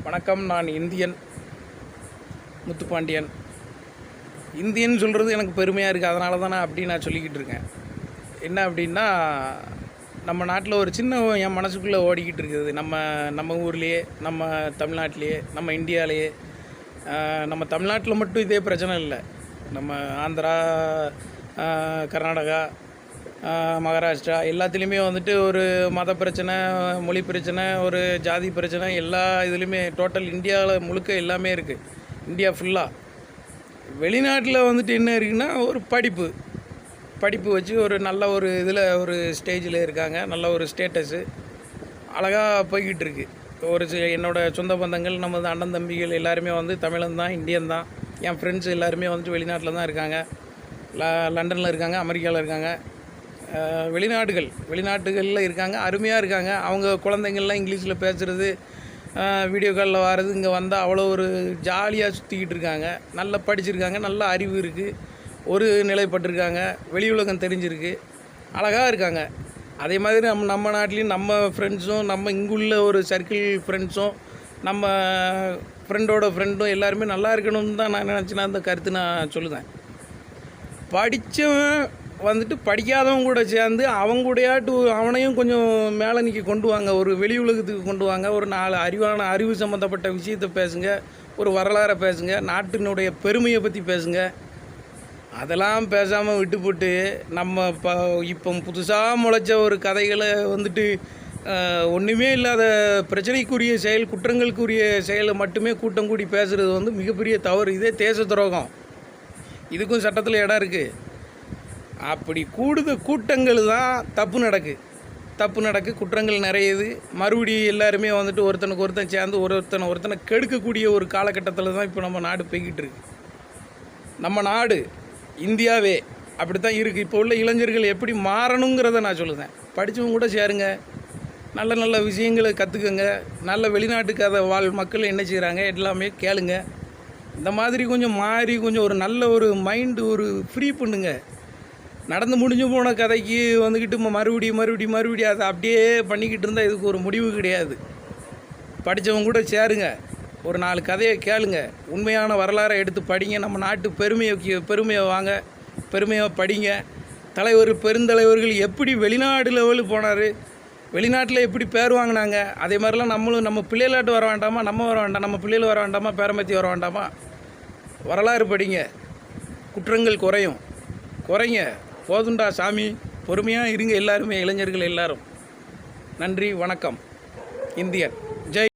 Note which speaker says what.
Speaker 1: வணக்கம். நான் Indian Muthupandian. Indian சொல்கிறது எனக்கு பெருமையாக இருக்குது. அதனால தான் நான் சொல்லிக்கிட்டு இருக்கேன். என்ன அப்படின்னா, நம்ம நாட்டில் ஒரு சின்ன என் மனசுக்குள்ளே ஓடிக்கிட்டு இருக்குது. நம்ம ஊர்லேயே, நம்ம தமிழ்நாட்டிலேயே, நம்ம இந்தியாவிலேயே, நம்ம தமிழ்நாட்டில் மட்டும் இதே பிரச்சனை இல்லை. நம்ம ஆந்திரா, கர்நாடகா, மகாராஷ்டிரா எல்லாத்துலேயுமே வந்துட்டு ஒரு மத பிரச்சனை, மொழி பிரச்சனை, ஒரு ஜாதி பிரச்சனை, எல்லா இதுலேயுமே டோட்டல் இந்தியாவில் முழுக்க எல்லாமே இருக்குது. இந்தியா ஃபுல்லாக. வெளிநாட்டில் வந்துட்டு என்ன இருக்குன்னா, ஒரு படிப்பு வச்சு ஒரு நல்ல ஒரு இதில் ஒரு ஸ்டேஜில் இருக்காங்க. நல்ல ஒரு ஸ்டேட்டஸு அழகாக போய்கிட்டு இருக்குது. ஒரு என்னோடய சொந்த பந்தங்கள், நமது அண்ணன் தம்பிகள் எல்லாருமே வந்து தமிழன் தான், இந்தியன் தான். என் ஃப்ரெண்ட்ஸ் எல்லாருமே வந்துட்டு வெளிநாட்டில் தான் இருக்காங்க. லண்டனில் இருக்காங்க, அமெரிக்காவில் இருக்காங்க, வெளிநாட்டுகளில் இருக்காங்க. அருமையாக இருக்காங்க. அவங்க குழந்தைங்கள்லாம் இங்கிலீஷில் பேசுகிறது, வீடியோ காலில் வர்றது, இங்கே வந்தால் அவ்வளோ ஒரு ஜாலியாக சுற்றிக்கிட்டு இருக்காங்க. நல்லா படிச்சிருக்காங்க, நல்ல அறிவு இருக்குது, ஒரு நிலைப்பட்டிருக்காங்க, வெளி உலகம் தெரிஞ்சிருக்கு, அழகாக இருக்காங்க. அதே மாதிரி நம்ம நாட்டிலையும் நம்ம ஃப்ரெண்ட்ஸும், நம்ம இங்குள்ள ஒரு சர்க்கிள் ஃப்ரெண்ட்ஸும், நம்ம ஃப்ரெண்டோட ஃப்ரெண்டும் எல்லாருமே நல்லா இருக்கணும்னு தான் நான் நினச்சினா அந்த கருத்து நான் சொல்லுவேன். படித்தவன் வந்துட்டு படிக்காதவங்க கூட சேர்ந்து அவங்கூடையாட்டு அவனையும் கொஞ்சம் மேலே நிற்க கொண்டு வாங்க, ஒரு வெளி உலகத்துக்கு கொண்டு வாங்க. ஒரு 4 அறிவு சம்மந்தப்பட்ட விஷயத்தை பேசுங்க, ஒரு வரலாறை பேசுங்க, நாட்டினுடைய பெருமையை பற்றி பேசுங்க. அதெல்லாம் பேசாமல் விட்டு போட்டு நம்ம இப்போ புதுசாக முளைச்ச ஒரு கதைகளை வந்துட்டு ஒன்றுமே இல்லாத பிரச்சனைக்குரிய செயல், குற்றங்களுக்குரிய செயலை மட்டுமே கூட்டம் கூடி பேசுகிறது வந்து மிகப்பெரிய தவறு. இதே தேச துரோகம். இதுக்கும் சட்டத்தில் இடம் இருக்குது. அப்படி கூட்டங்கள் தான் தப்பு நடக்கு, குற்றங்கள் நிறையுது. மறுபடியும் எல்லாருமே வந்துட்டு ஒருத்தனுக்கு ஒருத்தன் சேர்ந்து ஒருத்தனை கெடுக்கக்கூடிய ஒரு காலகட்டத்தில் தான் இப்போ நம்ம நாடு போய்கிட்டு இருக்கு. நம்ம நாடு இந்தியாவே அப்படி தான் இருக்குது. இப்போ உள்ள இளைஞர்கள் எப்படி மாறணுங்கிறத நான் சொல்லுவேன். படித்தவங்க கூட சேருங்க, நல்ல நல்ல விஷயங்களை கற்றுக்குங்க. நல்ல வெளிநாட்டுக்கு அதை மக்கள் என்ன செய்கிறாங்க எல்லாமே கேளுங்க. இந்த மாதிரி கொஞ்சம் மாறி கொஞ்சம் ஒரு நல்ல ஒரு மைண்டு ஒரு ஃப்ரீ பண்ணுங்க. நடந்து முடிஞ்சு போன கதைக்கு வந்துக்கிட்டு மறுபடியும் அதை அப்படியே பண்ணிக்கிட்டு இருந்தால் இதுக்கு ஒரு முடிவு கிடையாது. படித்தவங்க கூட சேருங்க, ஒரு 4 கதையை கேளுங்க, உண்மையான வரலாறை எடுத்து படிங்க. நம்ம நாட்டு பெருமையை வாங்க, பெருமையை படிங்க. பெருந்தலைவர்கள் எப்படி வெளிநாடு லெவலுக்கு போனார், வெளிநாட்டில் எப்படி பேர் வாங்கினாங்க, அதே மாதிரிலாம் நம்ம பிள்ளைகளாட்டு வர வேண்டாமா, நம்ம பிள்ளைகள் வர வேண்டாமா, பேரம்பத்தி வர வேண்டாமா? வரலாறு படிங்க, குற்றங்கள் குறைங்க. போதுண்டா சாமி, பொறுமையாக இருங்க எல்லாருமே, இளைஞர்கள் எல்லாரும். நன்றி, வணக்கம். இந்தியன். ஜெய்.